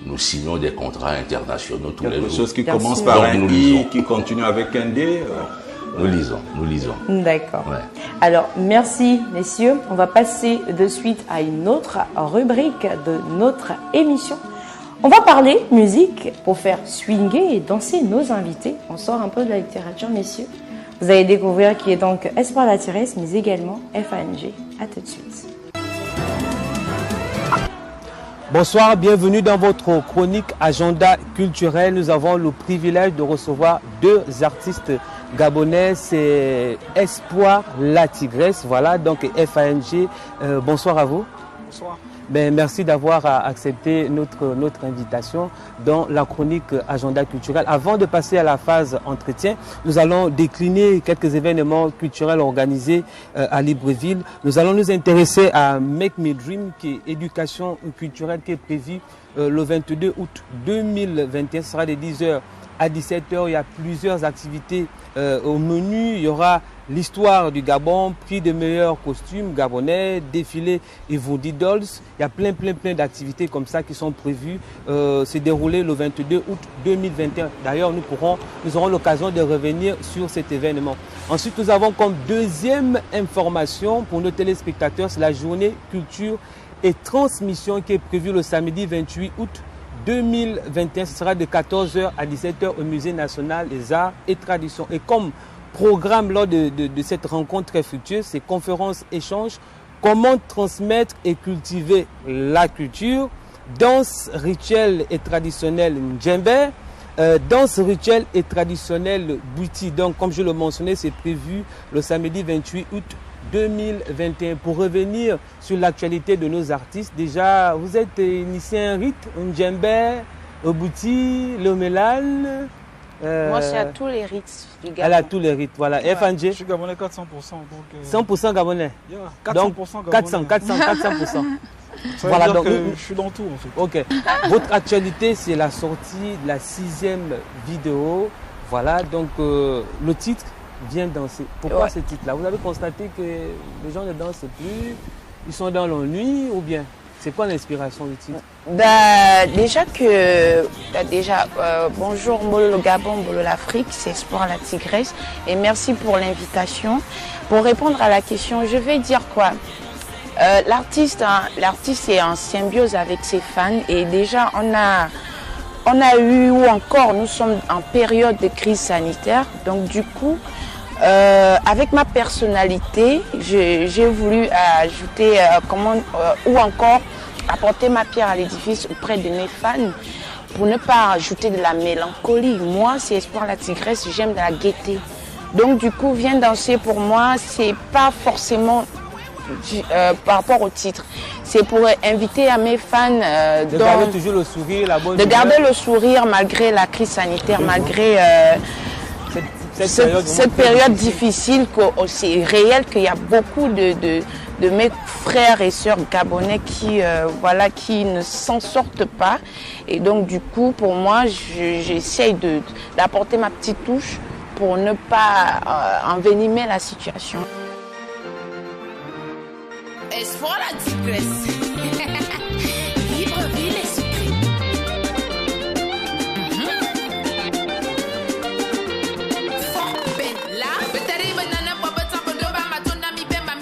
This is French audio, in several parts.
nous signons des contrats internationaux tous les jours. Quelque chose qui commence par un I, qui continue avec un D. Nous lisons. D'accord. Ouais. Alors, merci, messieurs. On va passer de suite à une autre rubrique de notre émission. On va parler musique pour faire swinguer et danser nos invités. On sort un peu de la littérature, messieurs. Vous allez découvrir qui est donc Espoir La Tigresse, mais également FANG. À tout de suite. Bonsoir, bienvenue dans votre chronique Agenda culturel. Nous avons le privilège de recevoir deux artistes gabonais, c'est Espoir La Tigresse, voilà, donc FANG. Bonsoir à vous. Bonsoir. Ben, merci d'avoir accepté notre invitation dans la chronique Agenda culturel. Avant de passer à la phase entretien, nous allons décliner quelques événements culturels organisés à Libreville. Nous allons nous intéresser à Make Me Dream, qui est éducation culturelle, qui est prévue le 22 août 2021. Ce sera de 10h à 17h. Il y a plusieurs activités au menu. Il y aura l'histoire du Gabon, prix de meilleurs costumes gabonais, défilé Evoudi Dolls. Il y a plein d'activités comme ça qui sont prévues se dérouler le 22 août 2021. D'ailleurs, nous aurons l'occasion de revenir sur cet événement. Ensuite, nous avons comme deuxième information pour nos téléspectateurs, c'est la journée culture et transmission qui est prévue le samedi 28 août 2021. Ce sera de 14h à 17h au Musée national des arts et traditions. Et comme programme lors de cette rencontre très fructueuse, c'est conférences, échanges, comment transmettre et cultiver la culture, danse rituelle et traditionnelle Ndjembe, danse rituelle et traditionnelle Bouti. Donc, comme je le mentionnais, c'est prévu le samedi 28 août 2021. Pour revenir sur l'actualité de nos artistes, déjà, vous êtes initié à un rite, Ndjembe, Bouti, Lomelal. Moi, je suis à tous les rites du Gabon. Elle a tous les rites, voilà. Ouais, FANG. je suis gabonais 400%. Donc, 100% gabonais. Yeah, 400% Donc, gabonais. 400%. Ça veut Voilà, dire donc, que je suis dans tout, en fait. Ok. Votre actualité, c'est la sortie de la 6e vidéo. Voilà, donc le titre, Viens danser. Pourquoi Ouais. ce titre-là? Vous avez constaté que les gens ne dansent plus, ils sont dans l'ennui ou bien? C'est quoi l'inspiration du titre? Bonjour Mbolo le Gabon, Mbolo l'Afrique, c'est Espoir La Tigresse et merci pour l'invitation. Pour répondre à la question, je vais dire quoi? L'artiste est en symbiose avec ses fans et déjà on a eu ou encore nous sommes en période de crise sanitaire, donc du coup avec ma personnalité, j'ai voulu ajouter ou encore apporter ma pierre à l'édifice auprès de mes fans pour ne pas ajouter de la mélancolie. Moi, c'est Espoir La Tigresse, j'aime de la gaieté. Donc du coup, Viens danser pour moi, c'est pas forcément par rapport au titre. C'est pour inviter à mes fans de garder toujours le sourire, la bonne de humeur. garder le sourire malgré la crise sanitaire, malgré cette période difficile, c'est réel qu'il y a beaucoup de mes frères et sœurs gabonais qui ne s'en sortent pas. Et donc du coup, pour moi, j'essaye d'apporter ma petite touche pour ne pas envenimer la situation. Espoir La Tigresse. Libreville est sucrée. Fort belle là. Betari banana papa tampo doba matona mi bema.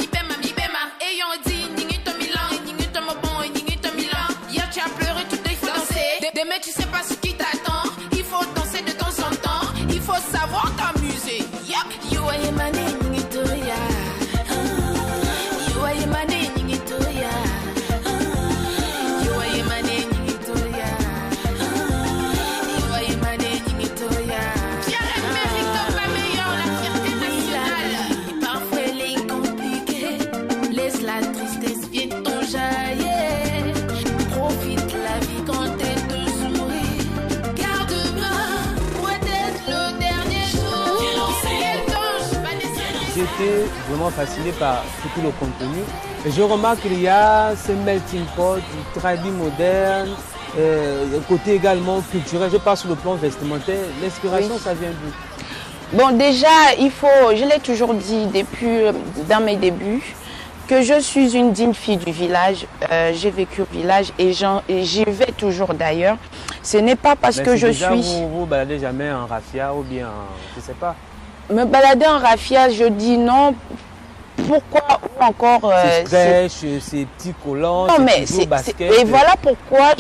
Et on dit ningito Milan, ningito Mobon, ningito Milan. Hier tu as pleuré, tout il faut danser. Demain tu sais pas ce qui t'attend. Il faut danser de temps en temps. Il faut savoir t'amuser. Yup. You are mané ningito ya. You are mané. J'étais vraiment fasciné par tout le contenu. Et je remarque qu'il y a ce melting pot, du tradit moderne, le côté également culturel. Je parle sur le plan vestimentaire. L'inspiration, oui. Ça vient d'où? Bon, déjà, je l'ai toujours dit depuis dans mes débuts, Que je suis une digne fille du village, j'ai vécu au village et j'y vais toujours d'ailleurs. Ce n'est pas parce que je suis... Vous baladez jamais en raffia ou bien, je ne sais pas. Me balader en raffia, je dis non. Pourquoi ou encore... c'est fraîche, c'est petits collants, c'est basket. Et voilà pourquoi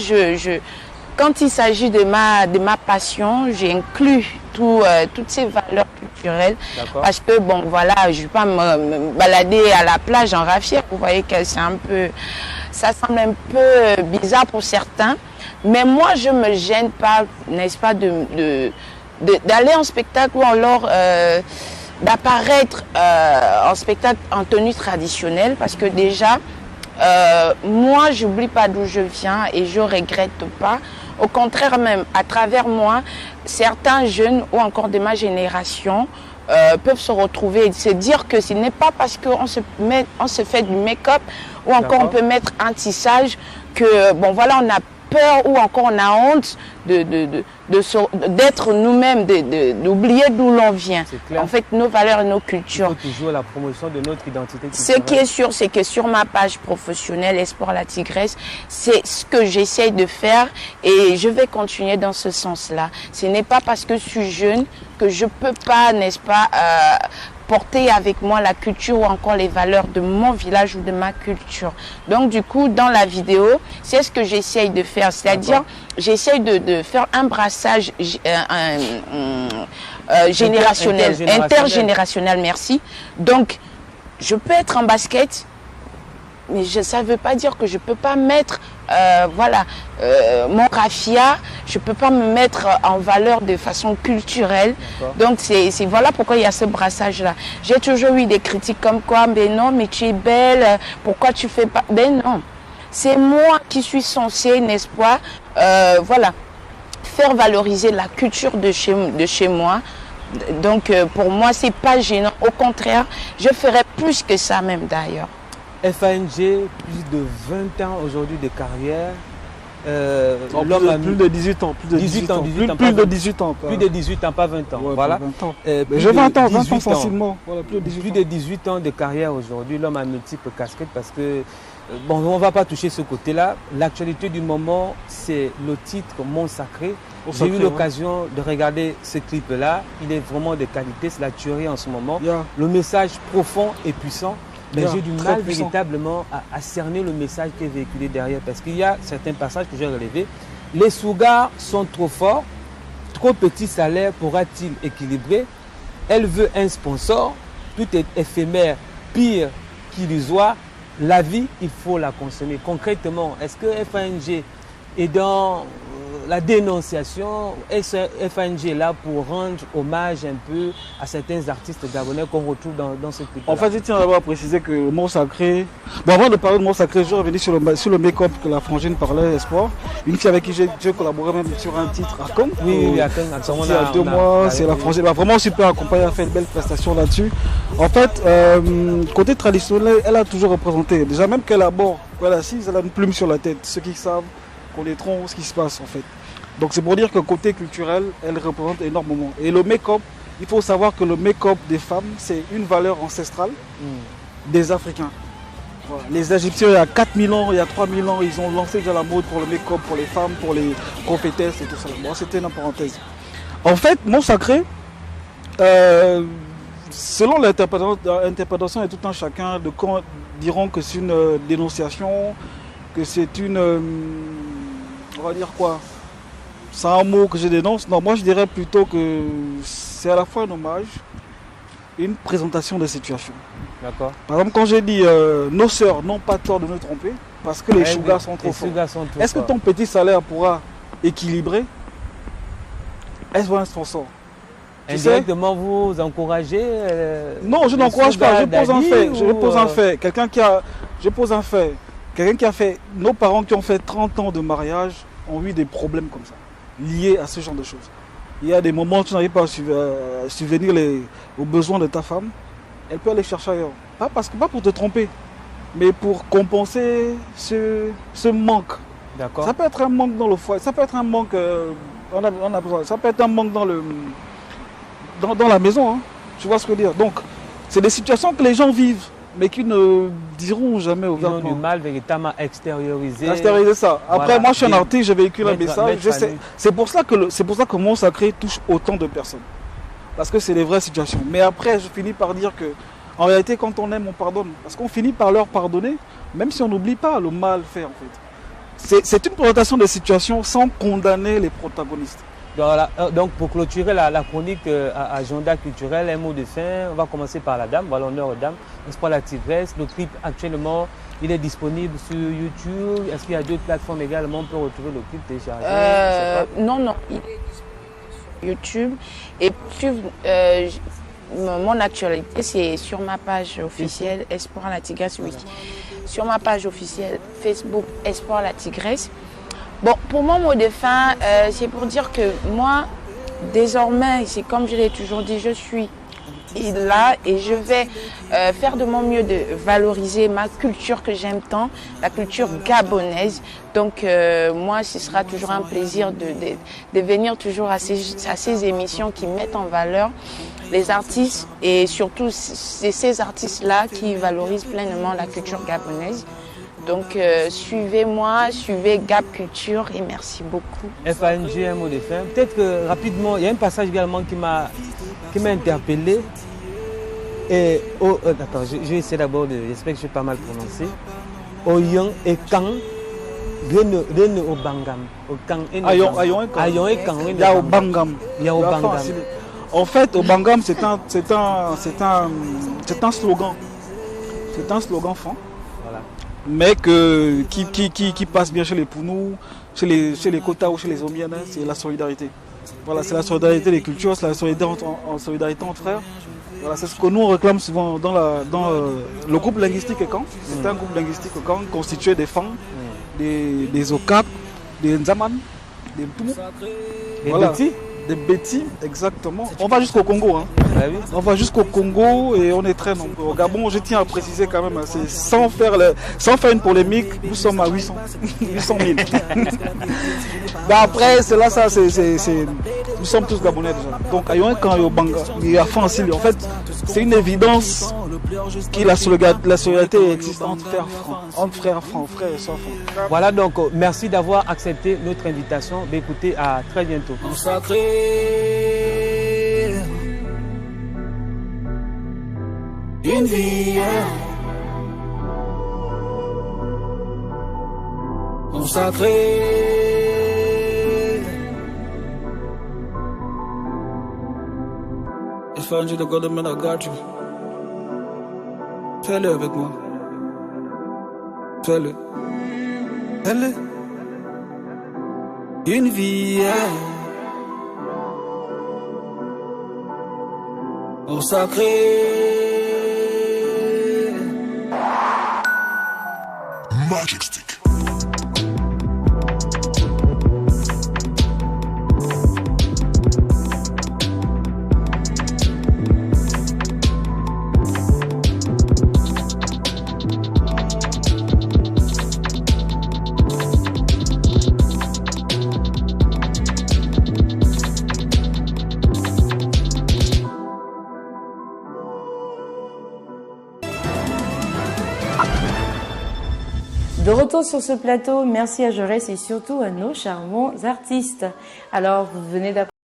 quand il s'agit de ma passion, j'inclus toutes ces valeurs culturelles. Parce que, bon, voilà, je ne vais pas me balader à la plage en raffia. Vous voyez que c'est un peu... Ça semble un peu bizarre pour certains. Mais moi, je ne me gêne pas, n'est-ce pas, d'aller en spectacle ou alors d'apparaître en spectacle en tenue traditionnelle. Parce que déjà, moi, je n'oublie pas d'où je viens et je ne regrette pas. Au contraire même, à travers moi, certains jeunes ou encore de ma génération peuvent se retrouver et se dire que ce n'est pas parce qu'on se fait du make-up ou encore on peut mettre un tissage que, bon voilà, on a peur ou encore on a honte d'être nous-mêmes, d'oublier d'où l'on vient. En fait, nos valeurs et nos cultures. Il faut toujours la promotion de notre identité culturelle. Ce qui est sûr, c'est que sur ma page professionnelle, Espoir la Tigresse, c'est ce que j'essaye de faire et je vais continuer dans ce sens-là. Ce n'est pas parce que je suis jeune que je ne peux pas, n'est-ce pas, porter avec moi la culture ou encore les valeurs de mon village ou de ma culture. Donc du coup, dans la vidéo, c'est ce que j'essaye de faire. C'est-à-dire, j'essaye de faire un brassage intergénérationnel, merci. Donc, je peux être en basket, mais ça ne veut pas dire que je ne peux pas mettre mon raffia, je ne peux pas me mettre en valeur de façon culturelle. Donc voilà pourquoi il y a ce brassage-là. J'ai toujours eu des critiques comme quoi, mais non, mais tu es belle, pourquoi tu fais pas... Ben non, c'est moi qui suis censée, n'est-ce pas, faire valoriser la culture de chez moi. Donc pour moi, c'est pas gênant. Au contraire, je ferais plus que ça même d'ailleurs. FANG, plus de 20 ans aujourd'hui de carrière. Plus de 18 ans. Plus de 18 ans. Plus de 18 ans. Plus de 18 ans, pas 20 ans. Ouais, voilà. 20 ans. J'ai 20 ans facilement. Voilà, plus de 18 ans de carrière aujourd'hui. L'homme a multiples casquettes parce que, bon, on ne va pas toucher ce côté-là. L'actualité du moment, c'est le titre Mon Sacré. J'ai eu l'occasion de regarder ce clip-là. Il est vraiment de qualité. C'est la tuerie en ce moment. Le message profond et puissant. Mais j'ai du mal véritablement à cerner le message qui est véhiculé derrière. Parce qu'il y a certains passages que j'ai relevés. Les Sougas sont trop forts. Trop petit salaire pourra-t-il équilibrer? Elle veut un sponsor. Tout est éphémère, pire qu'illusoire. La vie, il faut la consommer. Concrètement, est-ce que FANG est dans la dénonciation? Est-ce que FANG est là pour rendre hommage un peu à certains artistes gabonais qu'on retrouve dans ce clip? En fait, je tiens d'abord à préciser que le mot sacré... Bon, avant de parler de mot sacré, je revenais sur le make-up que la frangine parlait, Espoir. Une fille avec qui j'ai collaboré même sur un titre à Caen. Oui, à Caen. Il y a 2 mois, c'est la frangine. Elle m'a vraiment super accompagnée, elle a fait une belle prestation là-dessus. En fait, côté traditionnel, elle a toujours représenté. Déjà, même qu'elle aborde, elle est assise, elle a une plume sur la tête. Ceux qui savent connaîtront ce qui se passe en fait. Donc c'est pour dire que côté culturel, elle représente énormément. Et le make-up, il faut savoir que le make-up des femmes, c'est une valeur ancestrale des Africains. Voilà. Les Égyptiens, il y a 4000 ans, il y a 3000 ans, ils ont lancé déjà la mode pour le make-up, pour les femmes, pour les prophétesses et tout ça. Bon, c'était une parenthèse. En fait, Mon Sacré, selon l'interprétation de tout un chacun, diront que c'est une dénonciation, que c'est une... on va dire quoi? C'est un mot que je dénonce. Non, moi je dirais plutôt que c'est à la fois un hommage et une présentation de situation. D'accord. Par exemple, quand j'ai dit nos sœurs n'ont pas tort de nous tromper parce que les Sougas sont trop forts. Est-ce que ton petit salaire pourra équilibrer? Est-ce un sponsor? Indirectement, vous encouragez non, je n'encourage pas. Je pose un fait. Je pose un fait. Je pose un fait. Quelqu'un qui a fait... Nos parents qui ont fait 30 ans de mariage ont eu des problèmes comme ça, liés à ce genre de choses. Il y a des moments où tu n'arrives pas à subvenir aux besoins de ta femme. Elle peut aller chercher ailleurs. Pas pour te tromper, mais pour compenser ce manque. D'accord. Ça peut être un manque dans le foyer, ça peut être un manque... on a besoin. Ça peut être un manque dans la maison. Hein. Tu vois ce que je veux dire? Donc, c'est des situations que les gens vivent. mais qui ne diront jamais Ils ont ouvertement. du mal véritablement à extérioriser. Extérioriser ça. Après, Voilà. moi, je suis un artiste, je véhicule un message. Je à sais. nu. C'est pour ça que Mon Sacré touche autant de personnes. Parce que c'est des vraies situations. Mais après, je finis par dire que, en réalité, quand on aime, on pardonne. Parce qu'on finit par leur pardonner, même si on n'oublie pas le mal fait, en fait. C'est une présentation de situation sans condamner les protagonistes. Voilà. Donc, pour clôturer la chronique agenda culturel, un mot de fin. On va commencer par la dame. Voilà, l'honneur aux dames. Espoir la Tigresse. Le clip, actuellement, il est disponible sur YouTube. Est-ce qu'il y a d'autres plateformes également? On peut retrouver le clip téléchargé? Non, il est disponible sur YouTube. Et mon actualité, c'est sur ma page officielle Espoir la Tigresse Wiki. Sur ma page officielle Facebook Espoir la Tigresse. Bon, pour mon mot de fin, c'est pour dire que moi, désormais, c'est comme je l'ai toujours dit, je suis là et je vais faire de mon mieux de valoriser ma culture que j'aime tant, la culture gabonaise. Donc moi, ce sera toujours un plaisir de venir toujours à ces émissions qui mettent en valeur les artistes et surtout c'est ces artistes-là qui valorisent pleinement la culture gabonaise. Donc suivez-moi, suivez Gab Culture et merci beaucoup. FANG, un mot de fin. Peut-être que rapidement, il y a un passage également qui m'a interpellé. Et attends, je vais essayer d'abord j'espère que je vais pas mal prononcer. Oyon et Kang, Rene au Bangam. Ayon et Kang. Il y a au Bangam. En fait, au Bangam, c'est un slogan. C'est un slogan franc. Voilà. Mais qui passe bien chez les Pounous, chez les Kota ou chez les Omiennes, c'est la solidarité. Voilà, c'est la solidarité des cultures, c'est la solidarité entre frères. Voilà, c'est ce que nous on réclame souvent dans le groupe linguistique Ekan. C'est un groupe linguistique Ekan constitué des Fang, des Okap, des Nzaman, des Mpoumou. Voilà. Des Bétis, exactement. On va jusqu'au Congo. Hein. Ah oui. On va jusqu'au Congo et on est très nombreux. Au Gabon, je tiens à préciser quand même, c'est sans faire une polémique, nous sommes à 800 000. Après, nous sommes tous Gabonais déjà. Donc, Ayon quand Yobanga, il y a Francile. En fait, c'est une évidence que la solidarité existe entre frères francs, frères et sœurs francs. Voilà, donc merci d'avoir accepté notre invitation. Écoutez, à très bientôt. Une vie consacrée, if I the God man, I got you. Fais-le avec moi. Fais-le. Fais-le. Une vie consacrée. Magic Stick. De retour sur ce plateau, merci à Jaurès et surtout à nos charmants artistes. Alors, vous venez d'apprendre